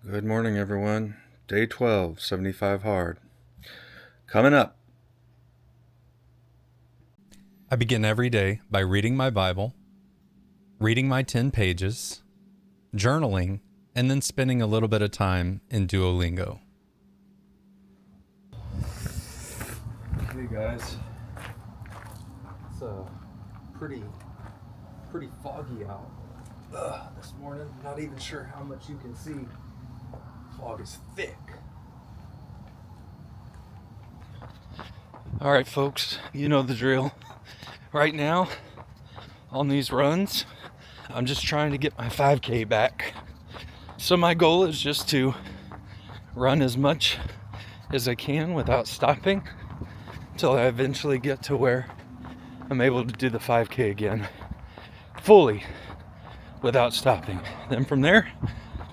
Good morning, everyone. Day 12, 75 hard. Coming up. I begin every day by reading my Bible, reading my 10 pages, journaling, and then spending a little bit of time in Duolingo. Hey guys, it's pretty foggy out this morning. Not even sure how much you can see. Fog is thick. All right, folks, you know the drill. Right now, on these runs, I'm just trying to get my 5K back. So my goal is just to run as much as I can without stopping until I eventually get to where I'm able to do the 5K again fully without stopping. Then from there,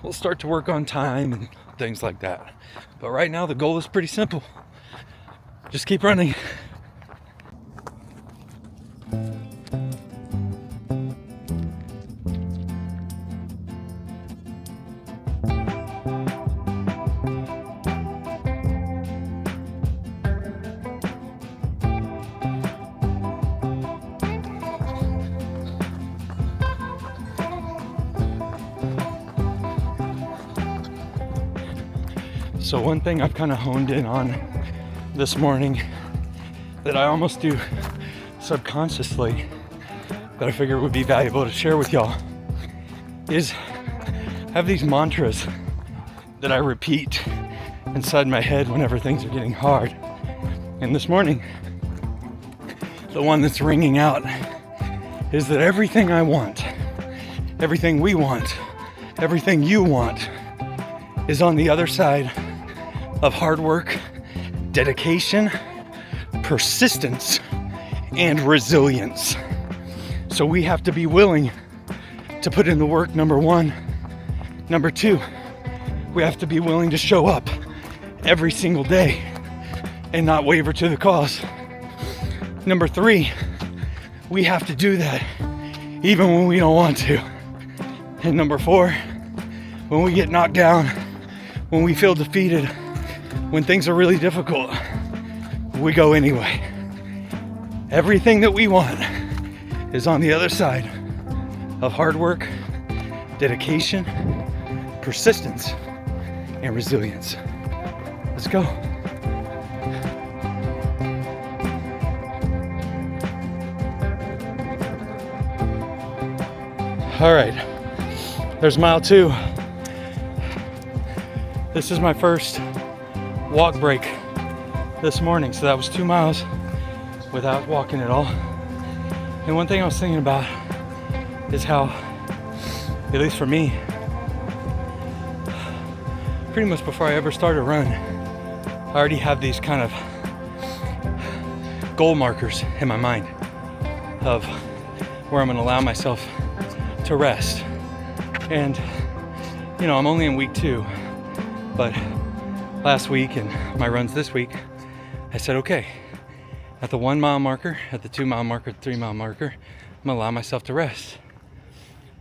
we'll start to work on time and things like that. But right now, the goal is pretty simple. Just keep running. So one thing I've kind of honed in on this morning that I almost do subconsciously, that I figure would be valuable to share with y'all, is have these mantras that I repeat inside my head whenever things are getting hard. And this morning, the one that's ringing out is that everything I want, everything we want, everything you want is on the other side of hard work, dedication, persistence, and resilience. So we have to be willing to put in the work, number one. Number two, we have to be willing to show up every single day and not waver to the cause. Number three, we have to do that even when we don't want to. And number four, when we get knocked down, when we feel defeated, when things are really difficult, we go anyway. Everything that we want is on the other side of hard work, dedication, persistence, and resilience. Let's go. All right, there's mile 2. This is my first walk break this morning, so that was 2 miles without walking at all. And one thing I was thinking about is how, at least for me, pretty much before I ever start a run, I already have these kind of goal markers in my mind of where I'm going to allow myself to rest. And you know, I'm only in week 2, but last week and my runs this week, I said, okay, at the 1 mile marker, at the 2 mile marker, 3 mile marker, I'm gonna allow myself to rest.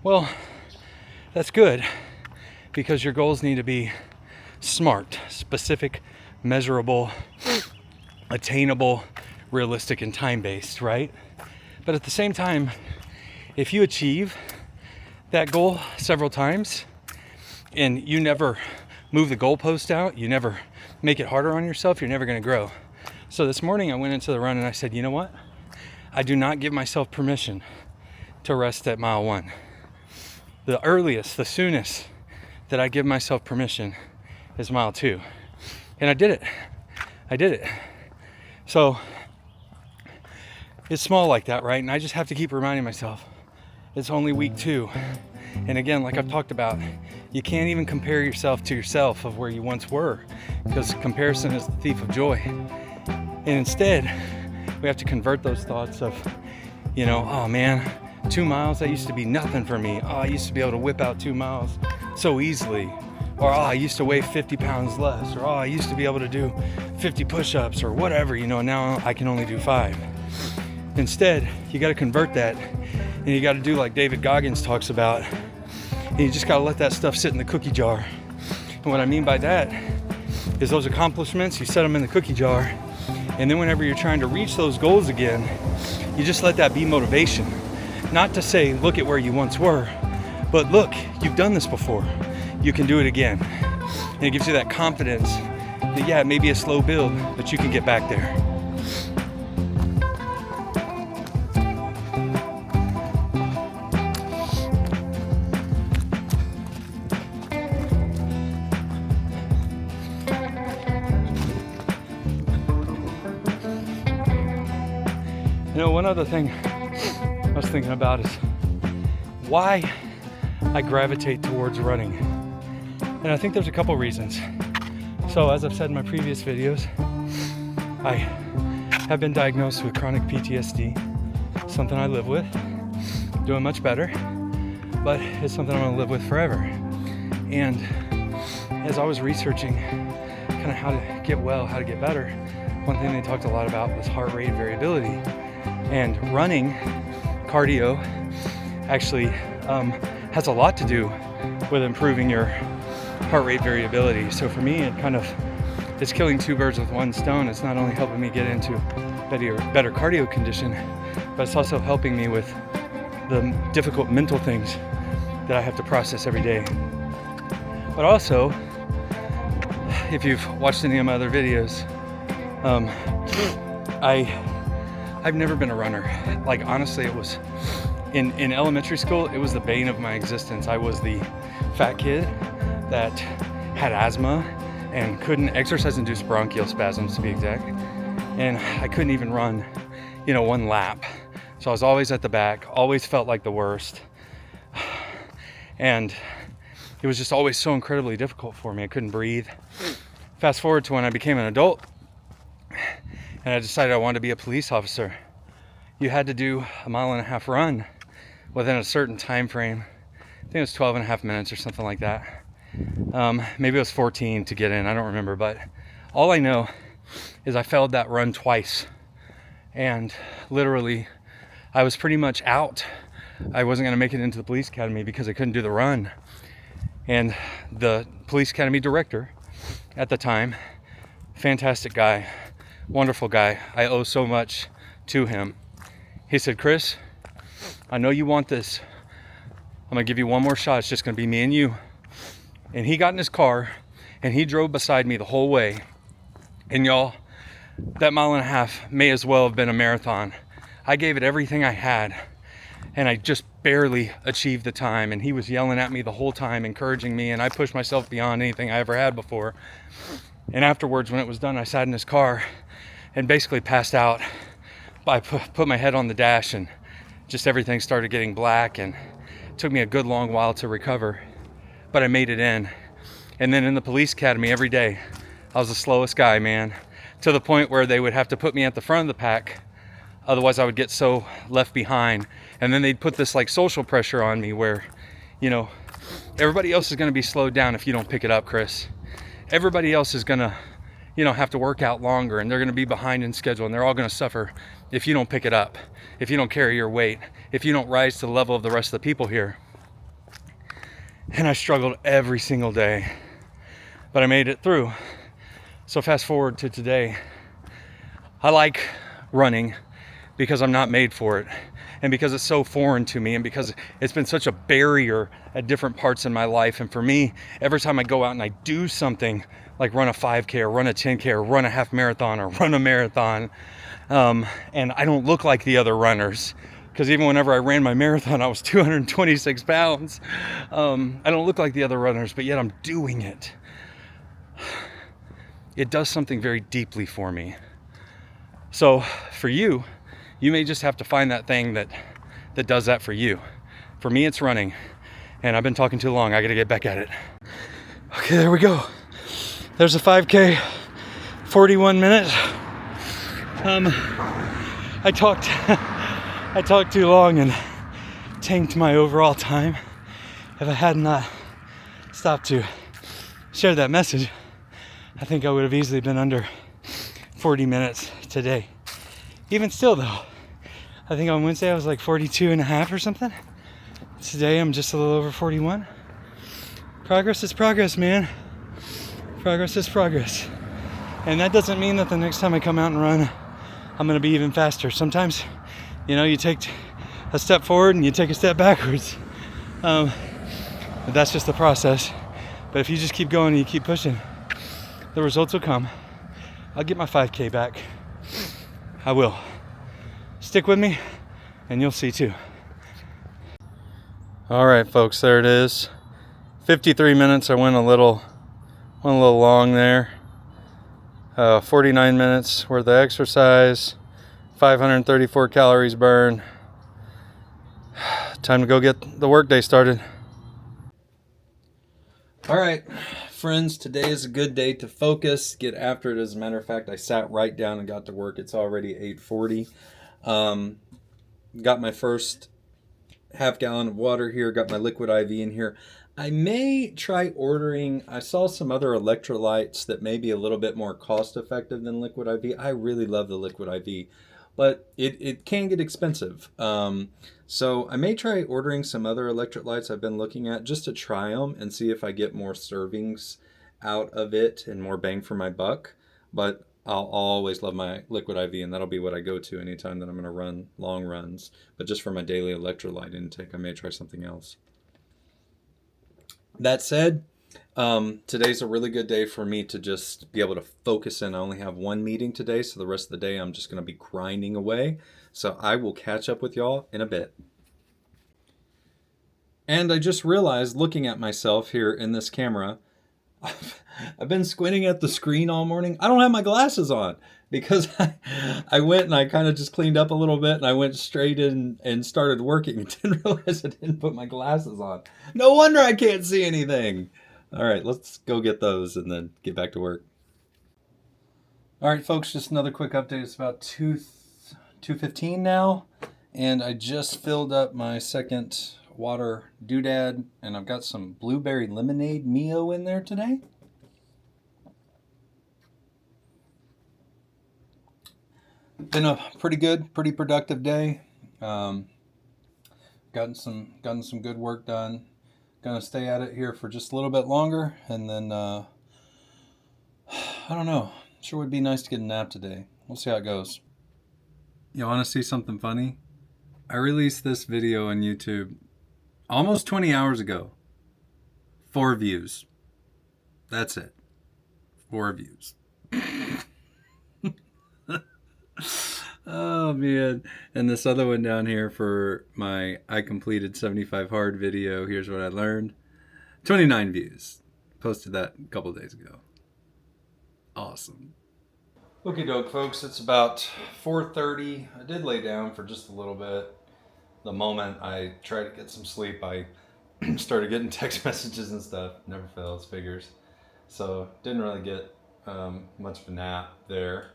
Well, that's good, because your goals need to be smart, specific, measurable, attainable, realistic, and time-based, right? But at the same time, if you achieve that goal several times and you never move the goalpost out, you never make it harder on yourself, you're never going to grow. So this morning I went into the run and I said, you know what? I do not give myself permission to rest at mile 1. The earliest, the soonest that I give myself permission is mile 2. And I did it. So it's small like that, right? And I just have to keep reminding myself, it's only week 2. And again, like I've talked about, you can't even compare yourself to yourself of where you once were, because comparison is the thief of joy. And instead, we have to convert those thoughts of, you know, oh man, 2 miles, that used to be nothing for me. Oh, I used to be able to whip out 2 miles so easily. Or, oh, I used to weigh 50 pounds less. Or, oh, I used to be able to do 50 push-ups or whatever, you know, now I can only do 5. Instead, you got to convert that, and you got to do like David Goggins talks about, and you just got to let that stuff sit in the cookie jar. And what I mean by that is those accomplishments, you set them in the cookie jar, and then whenever you're trying to reach those goals again, you just let that be motivation. Not to say, look at where you once were, but look, you've done this before. You can do it again. And it gives you that confidence that, yeah, it may be a slow build, but you can get back there. You know, one other thing I was thinking about is why I gravitate towards running. And I think there's a couple reasons. So as I've said in my previous videos, I have been diagnosed with chronic PTSD, something I live with, doing much better, but it's something I'm gonna live with forever. And as I was researching kind of how to get well, how to get better, one thing they talked a lot about was heart rate variability. And running, cardio, actually has a lot to do with improving your heart rate variability. So for me, it's killing two birds with one stone. It's not only helping me get into better cardio condition, but it's also helping me with the difficult mental things that I have to process every day. But also, if you've watched any of my other videos, I've never been a runner. Like, honestly, it was in elementary school, it was the bane of my existence. I was the fat kid that had asthma and couldn't exercise-induced bronchial spasms, to be exact. And I couldn't even run, one lap. So I was always at the back, always felt like the worst. And it was just always so incredibly difficult for me. I couldn't breathe. Fast forward to when I became an adult, and I decided I wanted to be a police officer. You had to do a 1.5 mile run within a certain time frame. I think it was 12.5 minutes or something like that. Maybe it was 14 to get in, I don't remember, but all I know is I failed that run twice. And literally, I was pretty much out. I wasn't gonna make it into the police academy because I couldn't do the run. And the police academy director at the time, fantastic guy, wonderful guy. I owe so much to him. He said, Chris, I know you want this. I'm gonna give you one more shot. It's just gonna be me and you. And he got in his car and he drove beside me the whole way. And y'all, that 1.5 miles may as well have been a marathon. I gave it everything I had and I just barely achieved the time. And he was yelling at me the whole time, encouraging me, and I pushed myself beyond anything I ever had before. And afterwards, when it was done, I sat in his car and basically passed out. I put my head on the dash and just everything started getting black, and it took me a good long while to recover, but I made it in. And then in the police academy every day, I was the slowest guy, man, to the point where they would have to put me at the front of the pack. Otherwise I would get so left behind. And then they'd put this like social pressure on me where, everybody else is going to be slowed down if you don't pick it up, Chris. Everybody else is going to, have to work out longer, and they're going to be behind in schedule, and they're all going to suffer if you don't pick it up, if you don't carry your weight, if you don't rise to the level of the rest of the people here. And I struggled every single day, but I made it through. So fast forward to today. I like running because I'm not made for it, and because it's so foreign to me, and because it's been such a barrier at different parts in my life. And for me, every time I go out and I do something like run a 5K or run a 10K or run a half marathon or run a marathon, and I don't look like the other runners, because even whenever I ran my marathon, I was 226 pounds. I don't look like the other runners, but yet I'm doing it. It does something very deeply for me. So for you, you may just have to find that thing that does that for you. For me, it's running, and I've been talking too long. I gotta get back at it. Okay, there we go. There's a 5K, 41 minutes. I talked too long and tanked my overall time. If I had not stopped to share that message, I think I would have easily been under 40 minutes today. Even still though, I think on Wednesday I was like 42 and a half or something. Today I'm just a little over 41. Progress is progress, man. Progress is progress. And that doesn't mean that the next time I come out and run, I'm gonna be even faster. Sometimes, you take a step forward and you take a step backwards. But that's just the process. But if you just keep going and you keep pushing, the results will come. I'll get my 5K back. I will. Stick with me and you'll see too. All right, folks, there it is. 53 minutes. I went a little long there. 49 minutes worth of exercise, 534 calories burned. Time to go get the workday started. All right, friends, today is a good day to focus, get after it. As a matter of fact, I sat right down and got to work. It's already 8:40. Got my first half gallon of water here, got my liquid IV in here. I may try ordering, I saw some other electrolytes that may be a little bit more cost effective than liquid IV. I really love the liquid IV, but it can get expensive. So I may try ordering some other electrolytes I've been looking at just to try them and see if I get more servings out of it and more bang for my buck. But I'll always love my liquid IV, and that'll be what I go to anytime that I'm going to run long runs. But just for my daily electrolyte intake, I may try something else. That said, today's a really good day for me to just be able to focus in. I only have one meeting today, so the rest of the day I'm just going to be grinding away. So I will catch up with y'all in a bit. And I just realized, looking at myself here in this camera, I've been squinting at the screen all morning. I don't have my glasses on because I went and I kind of just cleaned up a little bit and I went straight in and started working. I didn't realize I didn't put my glasses on. No wonder I can't see anything. All right, let's go get those and then get back to work. All right, folks, just another quick update. It's about 2:15 now, and I just filled up my second water doodad, and I've got some blueberry lemonade Mio in there today. Been a pretty productive day. Gotten some good work done. Gonna stay at it here for just a little bit longer, and then I don't know. Sure would be nice to get a nap today. We'll see how it goes. You want to see something funny? I released this video on YouTube almost 20 hours ago. 4 views. That's it. 4 views. Oh man. And this other one down here for my I completed 75 hard video. Here's what I learned. 29 views. Posted that a couple days ago. Awesome. Okie doke, folks. It's about 4:30. I did lay down for just a little bit. The moment I tried to get some sleep, I started getting text messages and stuff. Never fails, figures. So didn't really get much of a nap there.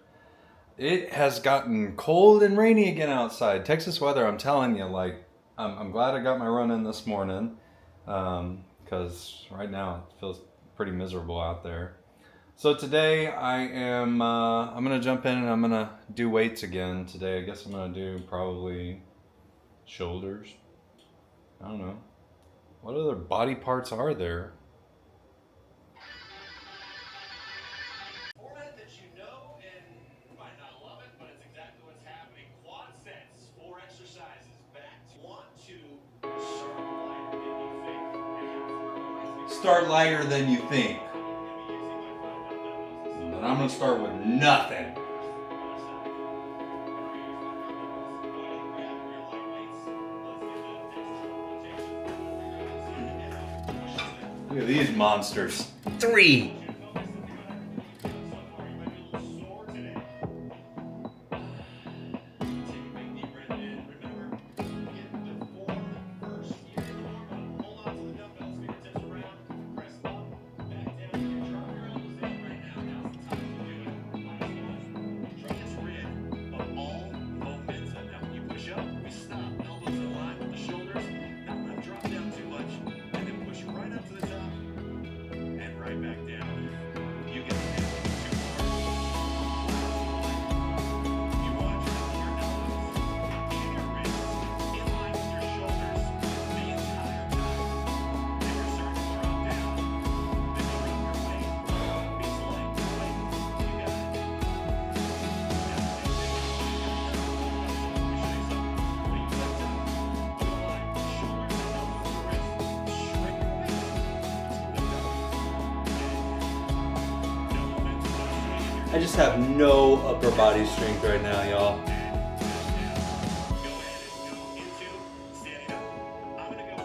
It has gotten cold and rainy again outside. Texas weather, I'm telling you, like, I'm glad I got my run in this morning, because right now it feels pretty miserable out there. So today I'm gonna jump in and I'm gonna do weights again today. I guess I'm gonna do probably shoulders. I don't know. What other body parts are there? Format that you know and you might not love it, but it's exactly what's happening. Quad sets, 4 exercises back to want to start lighter than you think. Start lighter than you think. But I'm gonna start with nothing. Look at these monsters. 3. I just have no upper body strength right now, y'all.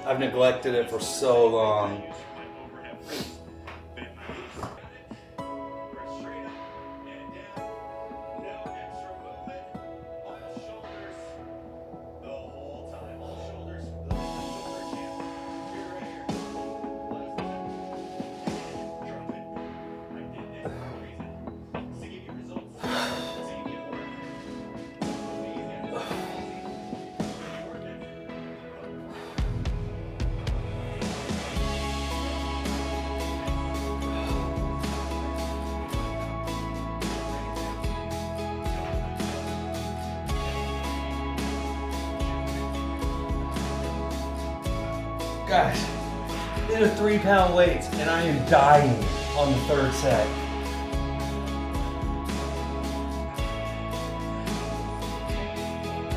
I've neglected it for so long. Guys, these are 3-pound weights and I am dying on the third set.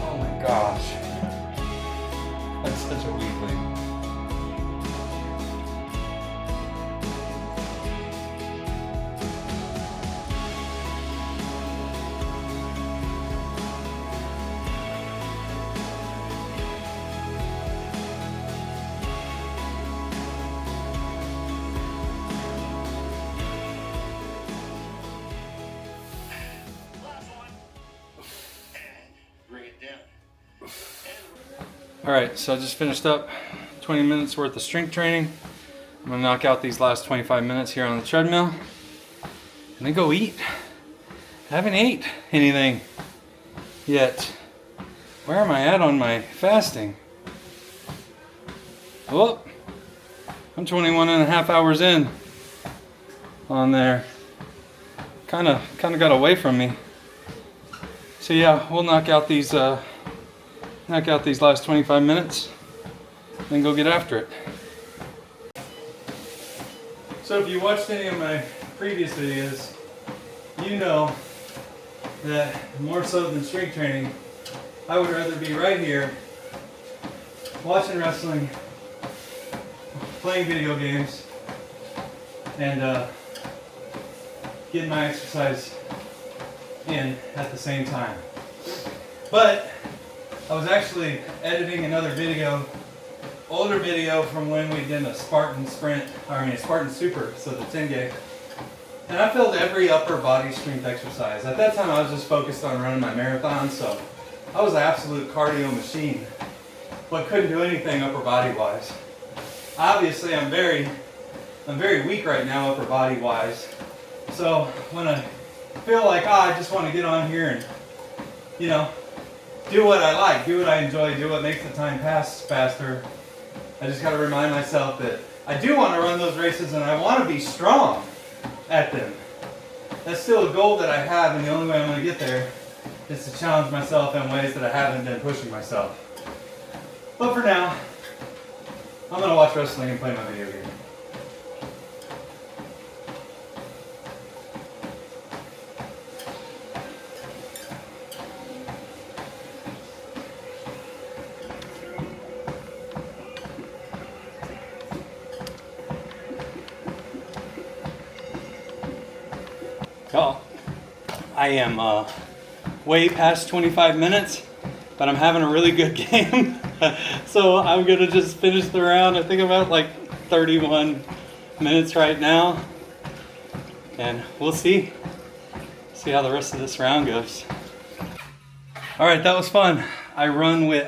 Oh my gosh. That's such a weakling. All right, so I just finished up 20 minutes worth of strength training. I'm gonna knock out these last 25 minutes here on the treadmill and then go eat. I haven't ate anything yet. Where am I at on my fasting? Oh, I'm 21 and a half hours in on there. Kind of got away from me. So yeah, we'll knock out these last 25 minutes, then go get after it. So if you watched any of my previous videos, you know that more so than strength training, I would rather be right here, watching wrestling, playing video games, and getting my exercise in at the same time. But I was actually editing another video, older video from when we did a Spartan Super, so the 10K. And I filled every upper body strength exercise. At that time I was just focused on running my marathon, so I was an absolute cardio machine, but couldn't do anything upper body wise. Obviously I'm very weak right now upper body wise. So when I feel like, I just want to get on here and, you know, do what I like, do what I enjoy, do what makes the time pass faster, I just got to remind myself that I do want to run those races and I want to be strong at them. That's still a goal that I have, and the only way I'm going to get there is to challenge myself in ways that I haven't been pushing myself. But for now, I'm going to watch wrestling and play my video game. Y'all, I am way past 25 minutes, but I'm having a really good game. So I'm gonna just finish the round. I think I'm at like 31 minutes right now, and we'll see how the rest of this round goes. All right, that was fun. I won with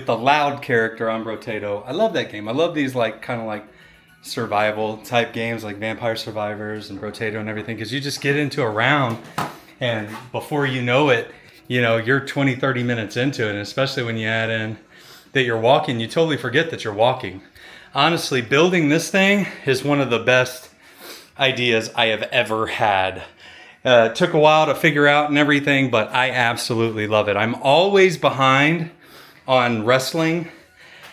the loud character on Brotato. I love that game. I love these kind of survival type games like Vampire Survivors and Brotato and everything, because you just get into a round and before you know it, you're 20-30 minutes into it. And especially when you add in that you're walking, you totally forget that you're walking. Honestly, building this thing is one of the best ideas I have ever had. It took a while to figure out and everything, but I absolutely love it. I'm always behind on wrestling,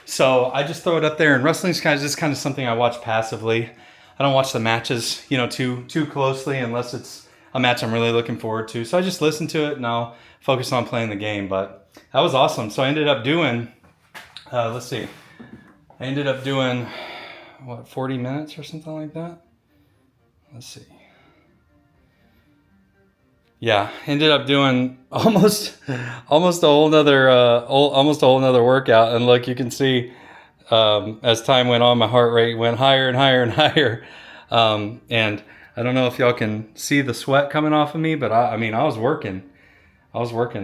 so I just throw it up there, and wrestling's just kind of something I watch passively. I don't watch the matches, too closely unless it's a match I'm really looking forward to. So I just listen to it and I'll focus on playing the game. But that was awesome. So I ended up doing, 40 minutes or something like that. Let's see. yeah, ended up doing almost a whole nother almost a whole nother workout. And look, you can see as time went on, my heart rate went higher and higher and higher. And I don't know if y'all can see the sweat coming off of me, but I mean, I was working,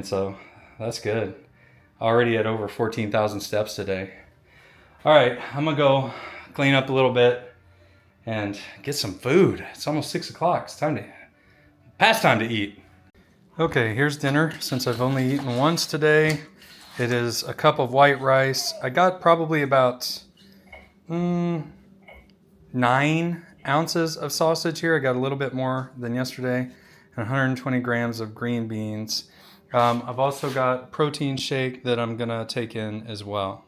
so that's good. Already at over 14,000 steps today. All right, I'm gonna go clean up a little bit and get some food. It's almost 6 o'clock. It's time to eat. Okay, here's dinner. Since I've only eaten once today, it is a cup of white rice. I got probably about 9 ounces of sausage here. I got a little bit more than yesterday, and 120 grams of green beans. I've also got protein shake that I'm gonna take in as well.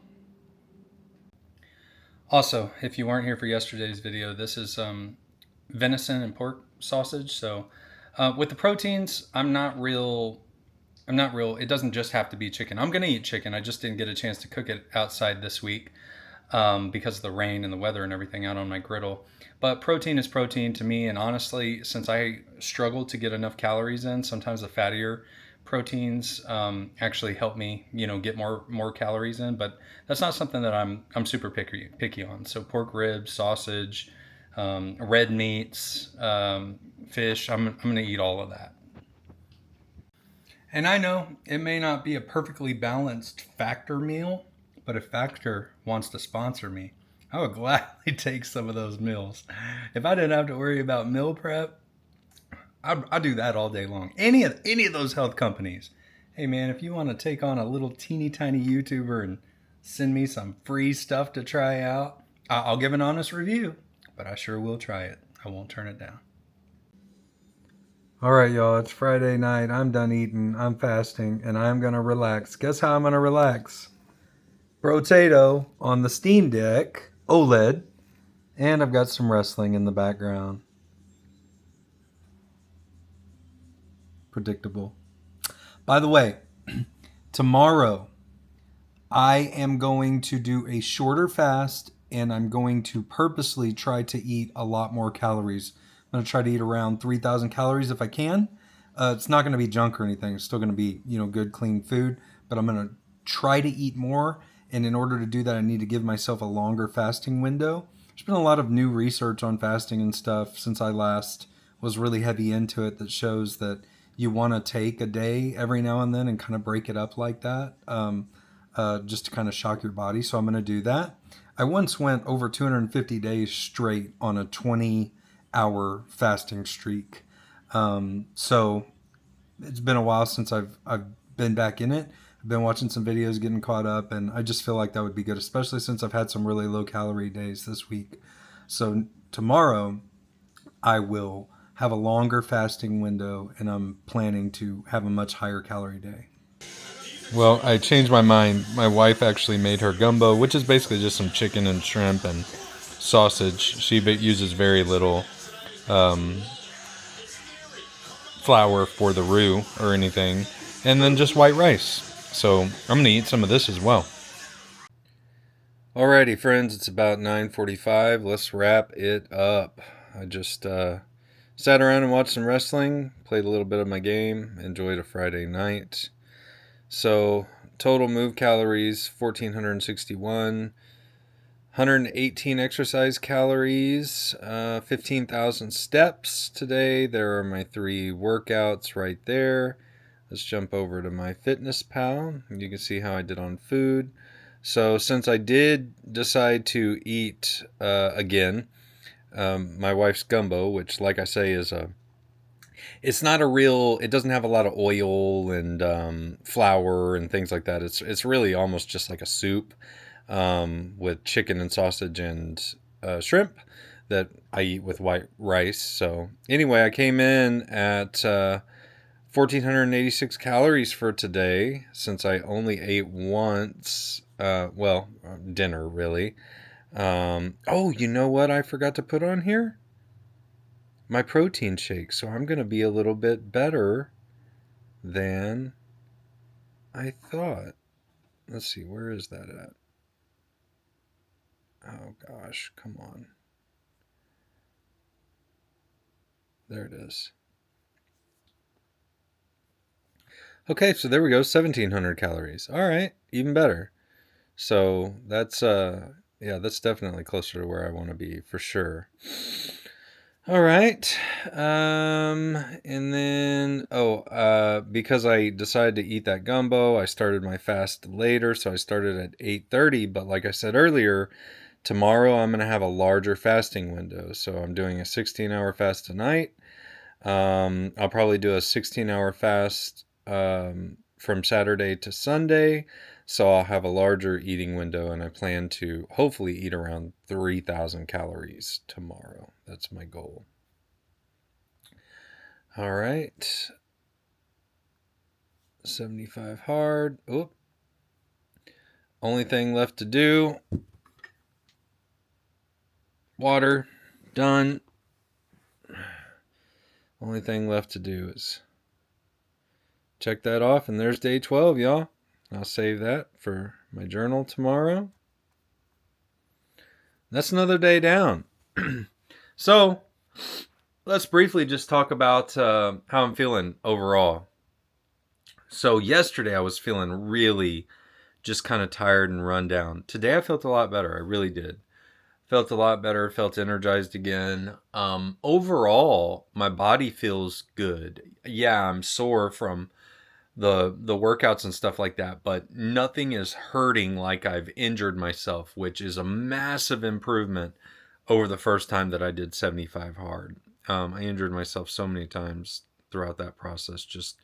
Also, if you weren't here for yesterday's video, this is venison and pork sausage. So with the proteins, I'm not real. It doesn't just have to be chicken. I'm gonna eat chicken. I just didn't get a chance to cook it outside this week because of the rain and the weather and everything out on my griddle. But protein is protein to me, and honestly, since I struggle to get enough calories in, sometimes the fattier proteins actually help me, get more calories in. But that's not something that I'm super picky on. So pork ribs, sausage, red meats, fish. I'm gonna eat all of that. And I know it may not be a perfectly balanced Factor meal, but if Factor wants to sponsor me, I would gladly take some of those meals. If I didn't have to worry about meal prep, I'd do that all day long. Any of those health companies. Hey man, if you want to take on a little teeny tiny YouTuber and send me some free stuff to try out, I'll give an honest review, but I sure will try it. I won't turn it down. All right, y'all, it's Friday night. I'm done eating. I'm fasting, and I'm going to relax. Guess how I'm going to relax? Brotato on the Steam Deck, OLED, and I've got some wrestling in the background. Predictable. By the way, tomorrow I am going to do a shorter fast, and I'm going to purposely try to eat a lot more calories. I'm going to try to eat around 3,000 calories if I can. It's not going to be junk or anything. It's still going to be, good, clean food. But I'm going to try to eat more. And in order to do that, I need to give myself a longer fasting window. There's been a lot of new research on fasting and stuff since I last was really heavy into it that shows that you want to take a day every now and then and kind of break it up like that, just to kind of shock your body. So I'm going to do that. I once went over 250 days straight on a 20-hour fasting streak. So it's been a while since I've been back in it. I've been watching some videos, getting caught up, and I just feel like that would be good, especially since I've had some really low calorie days this week. So tomorrow I will have a longer fasting window, and I'm planning to have a much higher calorie day. Well, I changed my mind. My wife actually made her gumbo, which is basically just some chicken and shrimp and sausage. She uses very little flour for the roux or anything, and then just white rice. So I'm going to eat some of this as well. Alrighty, friends, it's about 9:45. Let's wrap it up. I just sat around and watched some wrestling, played a little bit of my game, enjoyed a Friday night. So total move calories, 1,461. 118 exercise calories, 15,000 steps today. There are my 3 workouts right there. Let's jump over to my Fitness Pal. You can see how I did on food. So since I did decide to eat again, my wife's gumbo, which like I say is it's not a real, it doesn't have a lot of oil and flour and things like that. It's really almost just like a soup with chicken and sausage and shrimp that I eat with white rice. So anyway, I came in at 1,486 calories for today, since I only ate once. Dinner really. Oh, you know what I forgot to put on here? My protein shake. So I'm going to be a little bit better than I thought. Let's see, where is that at? Oh gosh, come on. There it is. Okay, so there we go, 1,700 calories. All right, even better. So that's yeah, that's definitely closer to where I want to be for sure. All right. And then because I decided to eat that gumbo, I started my fast later, so I started at 8:30, but like I said earlier, tomorrow I'm going to have a larger fasting window. So I'm doing a 16-hour fast tonight. I'll probably do a 16-hour fast from Saturday to Sunday. So I'll have a larger eating window, and I plan to hopefully eat around 3,000 calories tomorrow. That's my goal. All right. 75 hard. Oop. Only thing left to do. Water. Done. Only thing left to do is check that off, and there's day 12, y'all. I'll save that for my journal tomorrow. That's another day down. So, let's briefly just talk about how I'm feeling overall. So, yesterday I was feeling really just kind of tired and run down. Today I felt a lot better. I really did. Felt a lot better. Felt energized again. Overall, my body feels good. Yeah, I'm sore from the workouts and stuff like that, but nothing is hurting like I've injured myself, which is a massive improvement over the first time that I did 75 hard. I injured myself so many times throughout that process, just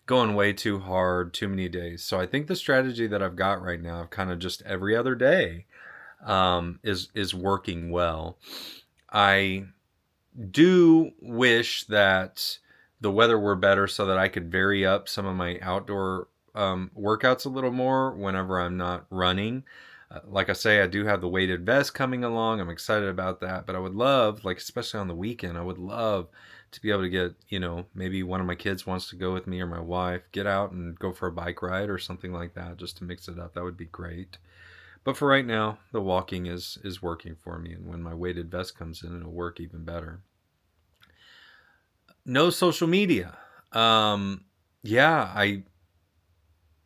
going way too hard, too many days. So I think the strategy that I've got right now of kind of just every other day is working well. I do wish that the weather were better so that I could vary up some of my outdoor workouts a little more whenever I'm not running. Like I say, I do have the weighted vest coming along. I'm excited about that, but I would love, like especially on the weekend, I would love to be able to get, maybe one of my kids wants to go with me or my wife, get out and go for a bike ride or something like that just to mix it up. That would be great. But for right now, the walking is working for me, and when my weighted vest comes in, it'll work even better. No social media. Yeah,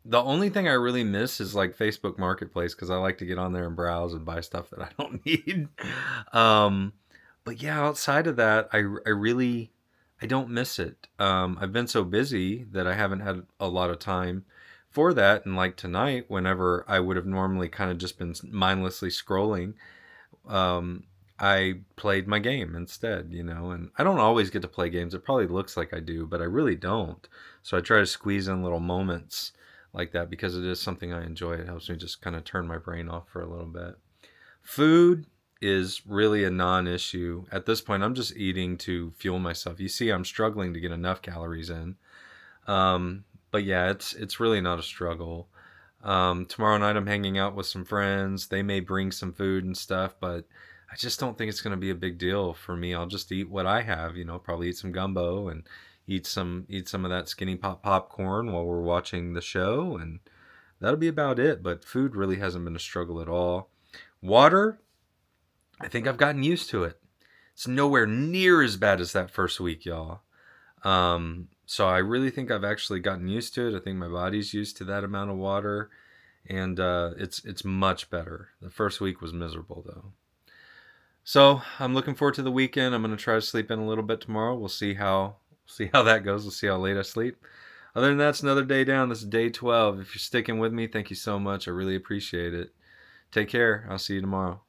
the only thing I really miss is like Facebook Marketplace because I like to get on there and browse and buy stuff that I don't need. Um, but yeah, outside of that, I don't miss it. I've been so busy that I haven't had a lot of time for that. And like tonight, whenever I would have normally kind of just been mindlessly scrolling, um, I played my game instead, and I don't always get to play games. It probably looks like I do, but I really don't. So I try to squeeze in little moments like that because it is something I enjoy. It helps me just kind of turn my brain off for a little bit. Food is really a non-issue. At this point, I'm just eating to fuel myself. You see, I'm struggling to get enough calories in. But yeah, it's really not a struggle. Tomorrow night I'm hanging out with some friends. They may bring some food and stuff, but I just don't think it's going to be a big deal for me. I'll just eat what I have, probably eat some gumbo and eat some of that skinny pop popcorn while we're watching the show, and that'll be about it. But food really hasn't been a struggle at all. Water, I think I've gotten used to it. It's nowhere near as bad as that first week, y'all. So I really think I've actually gotten used to it. I think my body's used to that amount of water, and it's much better. The first week was miserable though. So I'm looking forward to the weekend. I'm gonna try to sleep in a little bit tomorrow. We'll see how that goes. We'll see how late I sleep. Other than that, it's another day down. This is day 12. If you're sticking with me, thank you so much. I really appreciate it. Take care. I'll see you tomorrow.